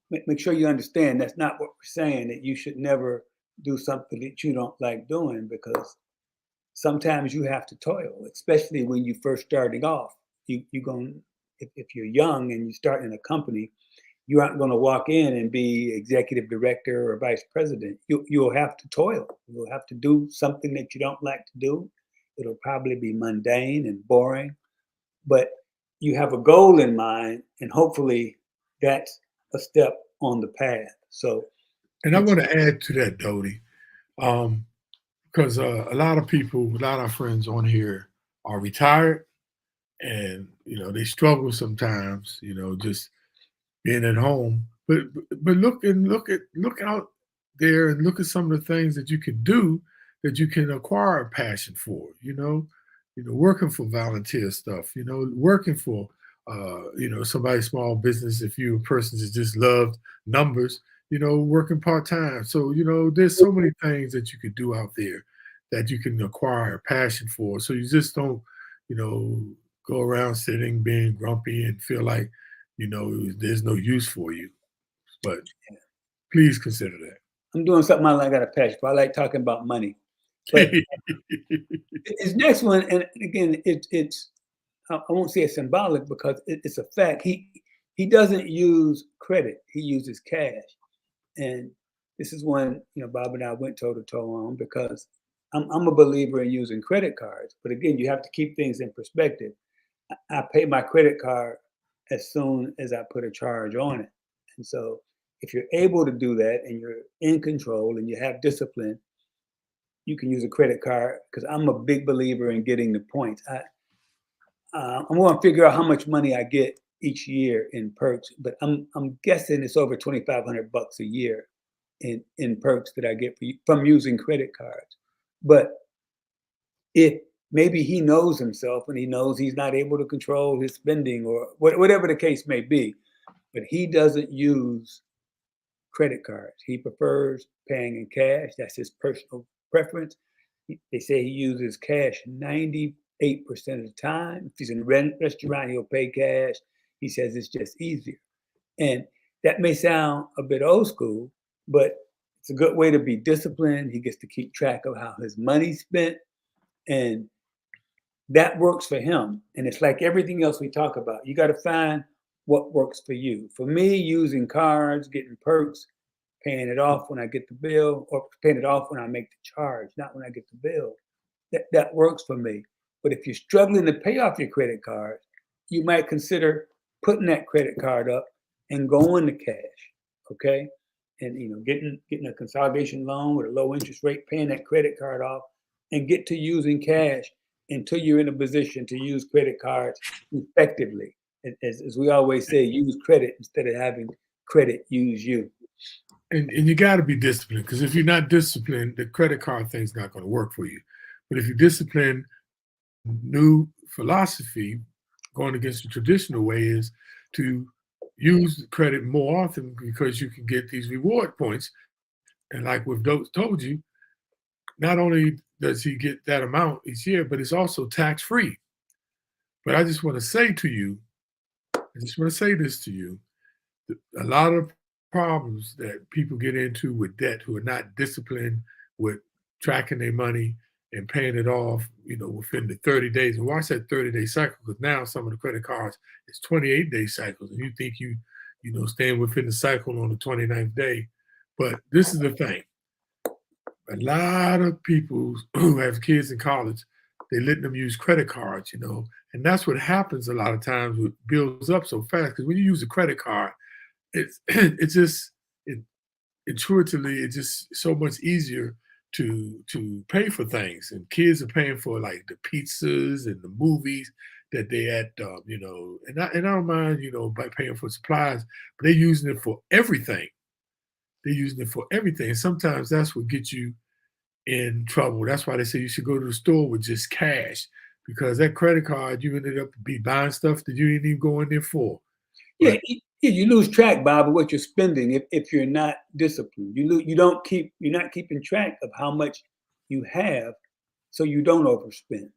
make sure you understand that's not what we're saying, that you should never do something that you don't like doing, because sometimes you have to toil, especially when you first starting off. You're going, if you're young and you start in a company, you aren't going to walk in and be executive director or vice president. You'll have to toil. You'll have to do something that you don't like to do. It'll probably be mundane and boring, but you have a goal in mind, and hopefully that's a step on the path. So, And I want to add to that, Dodie, because a lot of people, a lot of our friends on here are retired, and they struggle sometimes, just being at home. But look out there and look at some of the things that you can do that you can acquire a passion for. Working for volunteer stuff. Working for somebody's small business. If you're a person that just loved numbers, working part time. So there's so many things that you could do out there that you can acquire a passion for. So you just don't you know go around sitting being grumpy and feel like there's no use for you. But please consider I'm doing something I like, got a passion for. I like talking about money. But that. his next one, and again, it's I won't say it's symbolic because it's a fact. He doesn't use credit; he uses cash, and this is one Bob and I went toe to toe on, because I'm a believer in using credit cards. But again, you have to keep things in perspective. I pay my credit card as soon as I put a charge on it, and so if you're able to do that and you're in control and you have discipline, you can use a credit card, because I'm a big believer in getting the points. I'm going to figure out how much money I get each year in perks, but I'm guessing it's over $2,500 a year in perks that I get from using credit cards. But if maybe he knows himself and he knows he's not able to control his spending or whatever the case may be, but he doesn't use credit cards. He prefers paying in cash. That's his personal preference. They say he uses cash 98% of the time. If he's in a restaurant, he'll pay cash. He says it's just easier. And that may sound a bit old school, but it's a good way to be disciplined. He gets to keep track of how his money's spent, and that works for him. And it's like everything else we talk about. You got to find what works for you. For me, using cards, getting perks, paying it off when I get the bill, or paying it off when I make the charge, not when I get the bill. That works for me. But if you're struggling to pay off your credit card, you might consider putting that credit card up and going to cash, okay? And getting a consolidation loan with a low interest rate, paying that credit card off, and get to using cash until you're in a position to use credit cards effectively. As we always say, use credit instead of having credit use you. and you got to be disciplined, because if you're not disciplined, the credit card thing's not going to work for you. But if you discipline, new philosophy going against the traditional way is to use credit more often, because you can get these reward points. And like we've told you, not only does he get that amount each year, but it's also tax free. But I just want to say to you, I just want to say this to you: a lot of problems that people get into with debt, who are not disciplined with tracking their money and paying it off, within the 30 days. And why I said 30-day cycle, because now some of the credit cards it's 28-day cycles, and you think staying within the cycle on the 29th day. But this is the thing: a lot of people who have kids in college, they let them use credit cards, and that's what happens a lot of times. It builds up so fast, because when you use a credit card, it's just intuitively, it's just so much easier to pay for things. And kids are paying for like the pizzas and the movies that they at, and I don't mind, by paying for supplies, but they're using it for everything. They're using it for everything. And sometimes that's what gets you in trouble. That's why they say you should go to the store with just cash, because that credit card, you ended up be buying stuff that you didn't even go in there for. Yeah, you lose track, Bob, of what you're spending if you're not disciplined. You're not keeping track of how much you have, so you don't overspend.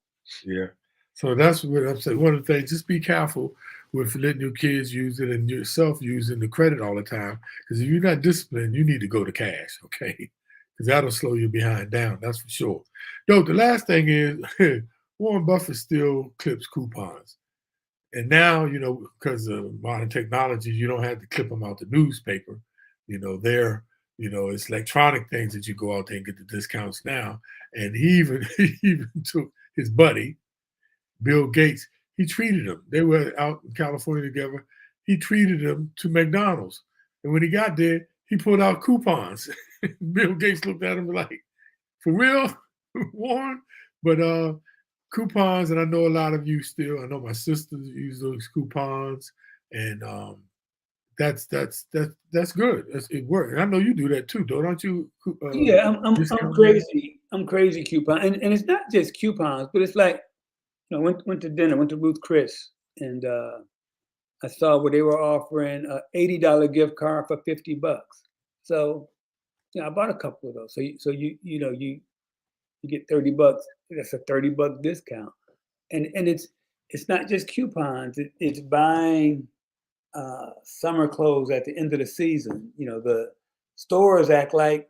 Yeah. So that's what I'm saying. One of the things, just be careful with letting your kids use it and yourself using the credit all the time. Because if you're not disciplined, you need to go to cash, okay? Because that'll slow you behind down, that's for sure. No, the last thing is Warren Buffett still clips coupons. And now, because of modern technology, you don't have to clip them out the newspaper. It's electronic things that you go out there and get the discounts now. And he even took his buddy, Bill Gates, he treated him. They were out in California together. He treated him to McDonald's. And when he got there, he pulled out coupons. Bill Gates looked at him like, for real, Warren? But coupons, and I know a lot of you still, I know my sisters use those coupons, and that's good. It works. And I know you do that too, don't you? Yeah, I'm crazy. I'm crazy coupon. And it's not just coupons, but it's like, went to dinner, went to Ruth Chris, and I saw where they were offering a $80 gift card for $50. So, I bought a couple of those. So you get $30. That's a $30 discount. And it's not just coupons. It's buying summer clothes at the end of the season. The stores act like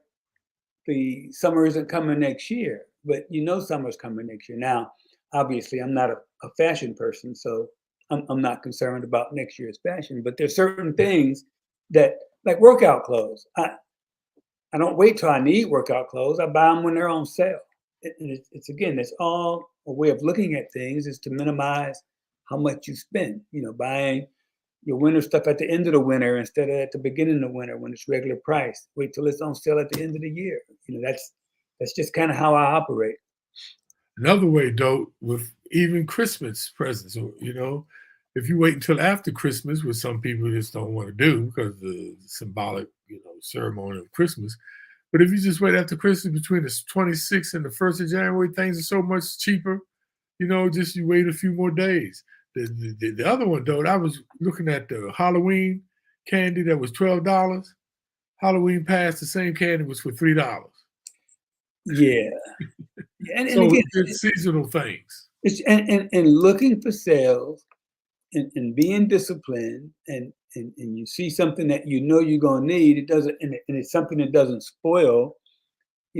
the summer isn't coming next year, but summer's coming next year. Now, obviously, I'm not a fashion person, so I'm not concerned about next year's fashion. But there's certain things that, like workout clothes, I don't wait till I need workout clothes. I buy them when they're on sale. It's all a way of looking at things, is to minimize how much you spend. Buying your winter stuff at the end of the winter instead of at the beginning of the winter when it's regular price. Wait till it's on sale at the end of the year. That's just kind of how I operate. Another way, though, with even Christmas presents, if you wait until after Christmas, which some people just don't want to do because of the symbolic, ceremony of Christmas. But if you just wait after Christmas, between the 26th and the 1st of January, things are so much cheaper. Just you wait a few more days. The other one, though, I was looking at the Halloween candy that was $12. Halloween Pass, the same candy was for $3. Yeah. And so again, it's seasonal things. And looking for sales and being disciplined, and you see something that you're gonna need, it doesn't, and it's something that doesn't spoil.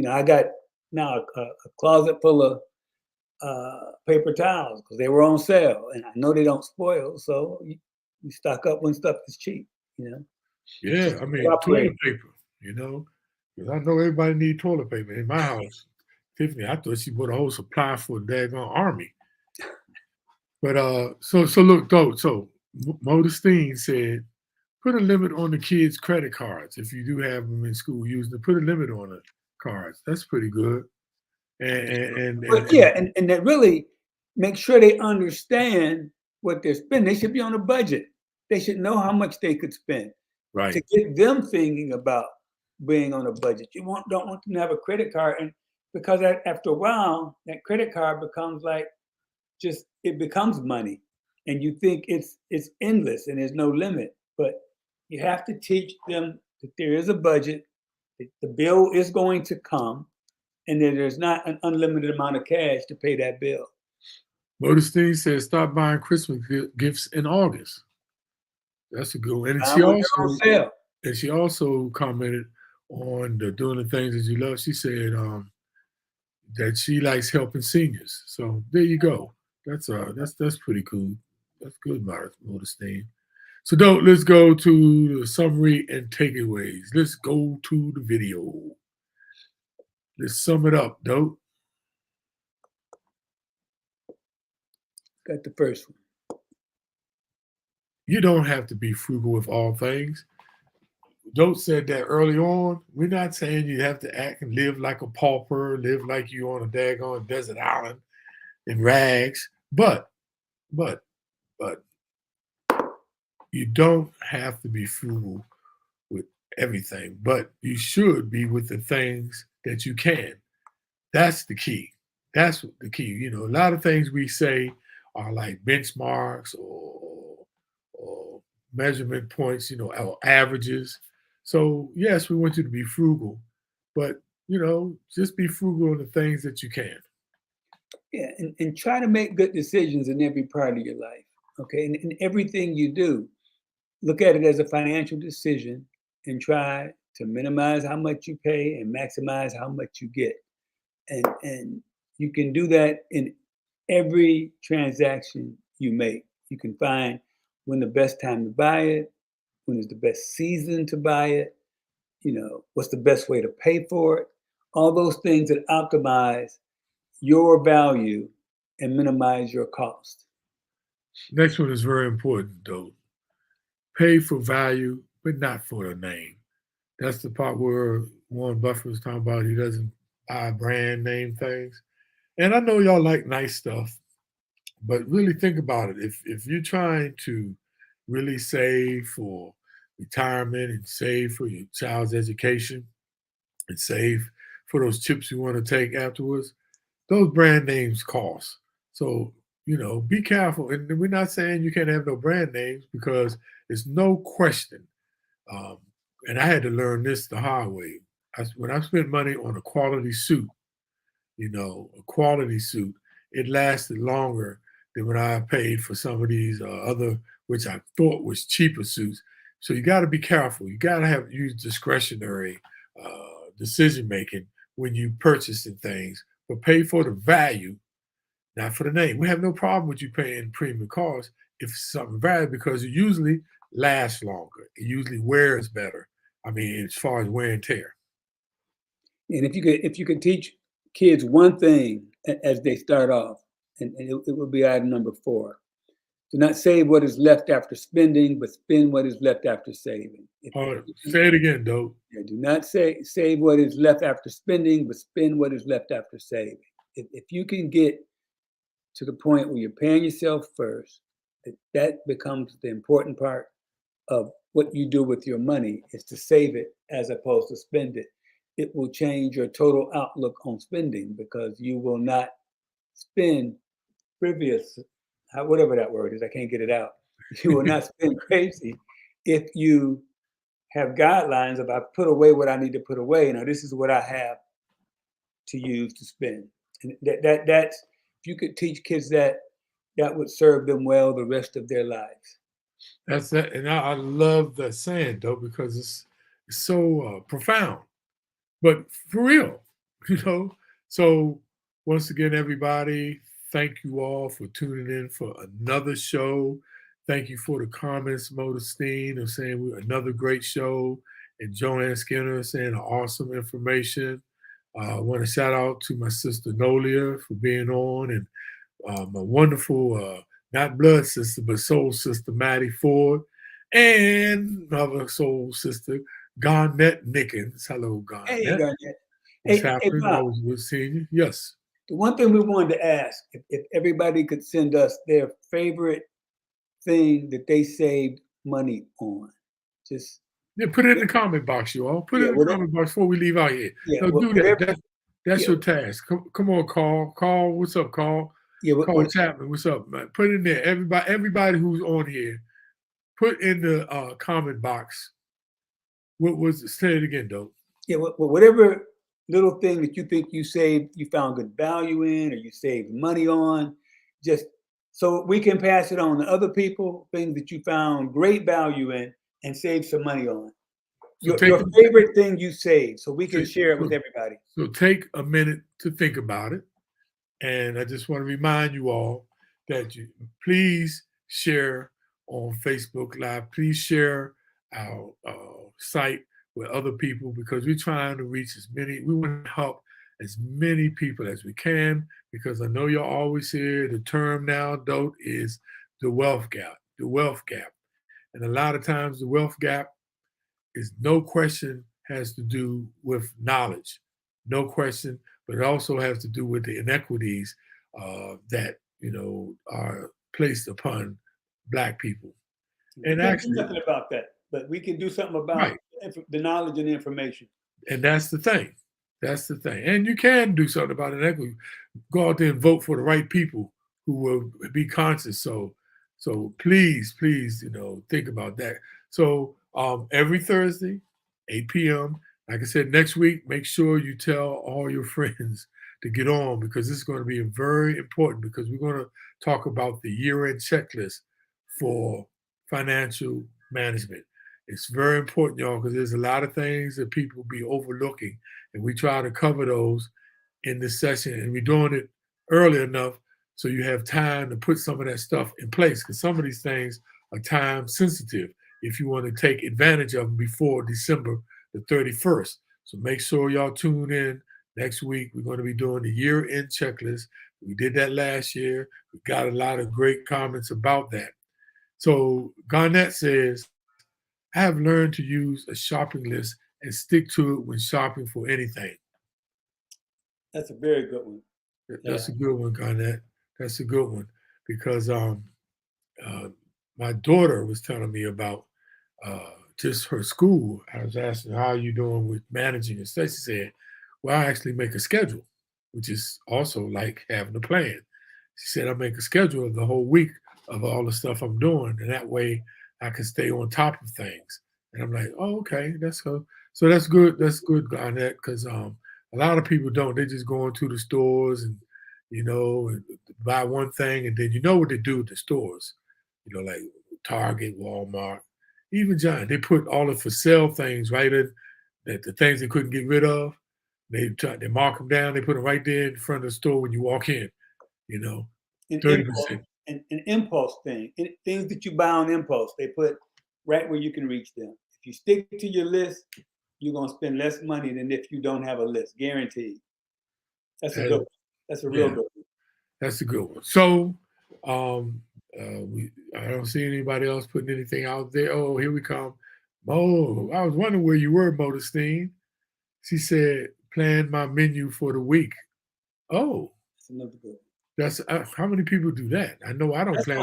I got now a closet full of paper towels because they were on sale, and I know they don't spoil, so you stock up when stuff is cheap. Yeah, I mean toilet paper. Because I know everybody need toilet paper in my house. Tiffany, I thought she bought a whole supply for the daggone army. But so look, though, so Modestine said, put a limit on the kids' credit cards. If you do have them in school using it, put a limit on the cards. That's pretty good. And that really make sure they understand what they're spending. They should be on a budget. They should know how much they could spend. Right. To get them thinking about being on a budget. You don't want them to have a credit card, and because after a while, that credit card becomes like it becomes money, and you think it's endless and there's no limit. But you have to teach them that there is a budget, that the bill is going to come, and that there's not an unlimited amount of cash to pay that bill. Modestine says, start buying Christmas gifts in August. That's a good one. And she also commented on doing the things that you love. She said that she likes helping seniors. So there you go. That's pretty cool. That's good, Modestine. So let's go to the summary and takeaways. Let's go to the video. Let's sum it up, Dope. Got the first one. You don't have to be frugal with all things. Dope said that early on. We're not saying you have to act and live like a pauper, live like you on a daggone desert island in rags. But you don't have to be frugal with everything. But you should be with the things that you can. That's the key. That's the key. You know, a lot of things we say are like benchmarks or measurement points, you know, our averages. So yes, we want you to be frugal, but you know, just be frugal in the things that you can. Yeah, and try to make good decisions in every part of your life. Okay, and in everything you do, look at it as a financial decision and try to minimize how much you pay and maximize how much you get. And you can do that in every transaction you make. You can find when the best time to buy it, when is the best season to buy it, you know, what's the best way to pay for it. All those things that optimize your value and minimize your cost. Next one is very important, though. Pay for value, but not for the name. That's the part where Warren Buffett was talking about he doesn't buy brand name things. And I know y'all like nice stuff, but really think about it. If you're trying to really save for retirement and save for your child's education and save for those trips you want to take afterwards, those brand names cost. So, you know, be careful. And we're not saying you can't have no brand names because there's no question. And I had to learn this the hard way. When I spent money on a quality suit, you know, a quality suit, it lasted longer than when I paid for some of these other, which I thought was cheaper suits. So you got to be careful. You got to use discretionary decision making when you purchasing things, but pay for the value, not for the name. We have no problem with you paying premium cost if it's something valuable because it usually lasts longer. It usually wears better. I mean, as far as wear and tear. And if you could teach kids one thing as they start off, and it would be item number 4. Do not save what is left after spending, but spend what is left after saving. Say it again, though. Yeah, do not save what is left after spending, but spend what is left after saving. If you can get to the point where you're paying yourself first, that becomes the important part of what you do with your money is to save it as opposed to spend it. It will change your total outlook on spending because you will not spend frivolous, whatever that word is, I can't get it out. You will not spend crazy if you have guidelines of I put away what I need to put away. Now this is what I have to use to spend. And that's if you could teach kids that would serve them well the rest of their lives. That's that, and I love that saying though because it's so profound, but for real, you know. So once again, everybody, thank you all for tuning in for another show. Thank you for the comments, Modestine, of saying another great show, and Joanne Skinner saying awesome information. I want to shout out to my sister Nolia for being on, and my wonderful, not blood sister, but soul sister Maddie Ford, and another soul sister, Garnett Nickens. Hello, Garnett. Hey, Garnett. What's happening? Always good seeing you. Yes. The one thing we wanted to ask, if everybody could send us their favorite thing that they saved money on, just Yeah, put it in the comment box, you all. Put it Yeah, in the comment box before we leave out here. yeah, No, do that. whatever. That's Yeah, your task. Come on, Carl. Carl, what's up, Carl? yeah, Carl Chapman, what's up, man? Put it in there. Everybody who's on here, put in the comment box. What was it? Say it again, though. yeah, whatever little thing that you think you saved, you found good value in, or you saved money on, just so we can pass it on to other people, things that you found great value in and save some money on. So Your favorite thing you saved, so we can share it with everybody. So take a minute to think about it. And I just want to remind you all that you please share on Facebook Live. Please share our site with other people because we're trying to reach as many, we want to help as many people as we can because I know you're always here. The term now, though, is the wealth gap. The wealth gap. And a lot of times the wealth gap is no question has to do with knowledge. No question, but it also has to do with the inequities that are placed upon Black people. We can't do nothing about that, but we can do something about the knowledge and the information. And that's the thing. That's the thing. And you can do something about inequity. Go out there and vote for the right people who will be conscious. So please, think about that. So every Thursday, 8 p.m. Like I said, next week, make sure you tell all your friends to get on because this is going to be very important because we're going to talk about the year-end checklist for financial management. It's very important, y'all, because there's a lot of things that people be overlooking, and we try to cover those in this session, and we're doing it early enough so you have time to put some of that stuff in place because some of these things are time sensitive if you want to take advantage of them before December the 31st. So make sure y'all tune in next week. We're going to be doing the year-end checklist. We did that last year. We got a lot of great comments about that. So Garnett says, I have learned to use a shopping list and stick to it when shopping for anything. That's a very good one. That's a good one, Garnett. That's a good one because my daughter was telling me about just her school. I was asking, how are you doing with managing? And Stacey said, well, I actually make a schedule, which is also like having a plan. She said, I make a schedule of the whole week of all the stuff I'm doing. And that way I can stay on top of things. And I'm like, oh, okay, that's good. So that's good. That's good, Garnett, because a lot of people don't. They just go into the stores and, and buy one thing. And then you know what they do with the stores, like Target, Walmart, even Giant. They put all the for sale things right in, that the things they couldn't get rid of. They mark them down. They put them right there in front of the store when you walk in, 30%. An impulse thing, things that you buy on impulse, they put right where you can reach them. If you stick to your list, you're going to spend less money than if you don't have a list, guaranteed. That's a good one. That's a real good one. That's a good one. So I don't see anybody else putting anything out there. Oh, here we come. Mo, I was wondering where you were, Modestine. She said, plan my menu for the week. Oh. That's another good one. That's how many people do that? I know I don't plan.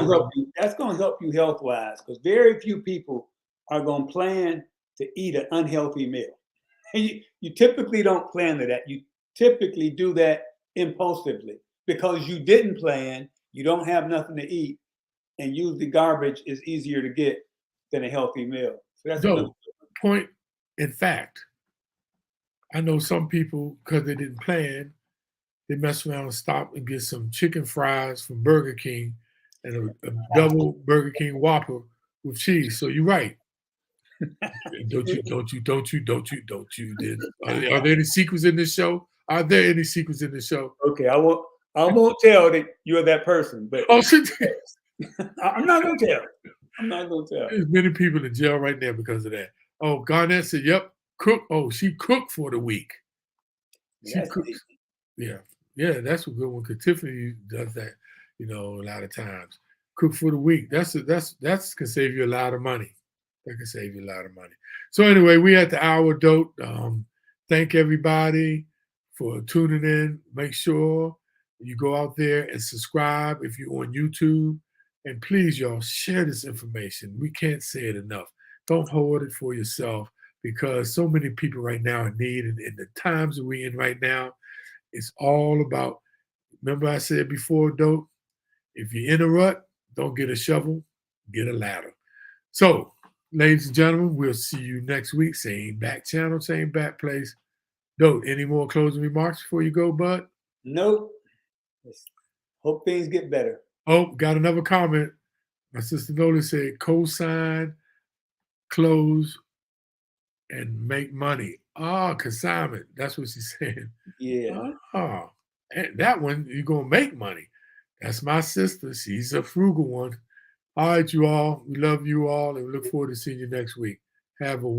That's going to help you health-wise because very few people are going to plan to eat an unhealthy meal. And you typically don't plan to that. You typically do that impulsively because you didn't plan, you don't have nothing to eat, and usually garbage is easier to get than a healthy meal. So that's another point. In fact, I know some people, because they didn't plan, they mess around and stop and get some chicken fries from Burger King and a double Burger King Whopper with cheese. So you're right. Don't you? Then are there any secrets in this show? Are there any secrets in this show? Okay, I won't tell that you're that person, but I'm not gonna tell. I'm not gonna tell. There's many people in jail right now because of that. Oh, Garnett said, "Yep, cook." Oh, she cooked for the week. She cooks. Yeah, that's a good one. Because Tiffany does that, a lot of times. Cook for the week. That's can save you a lot of money. That can save you a lot of money. So anyway, we at the hour dope. Thank everybody for tuning in. Make sure you go out there and subscribe if you're on YouTube. And please, y'all, share this information. We can't say it enough. Don't hold it for yourself because so many people right now in need, and in the times that we're in right now, it's all about. Remember, I said before, dope. If you're in a rut, don't get a shovel, get a ladder. So, ladies and gentlemen, we'll see you next week. Same back channel, same back place. Dope. Any more closing remarks before you go, bud? Nope. Hope things get better. Oh, got another comment. My sister Nola said, co-sign, close, and make money. Consignment. That's what she said. Yeah. And that one, you're going to make money. That's my sister. She's a frugal one. All right, you all. We love you all and we look forward to seeing you next week. Have a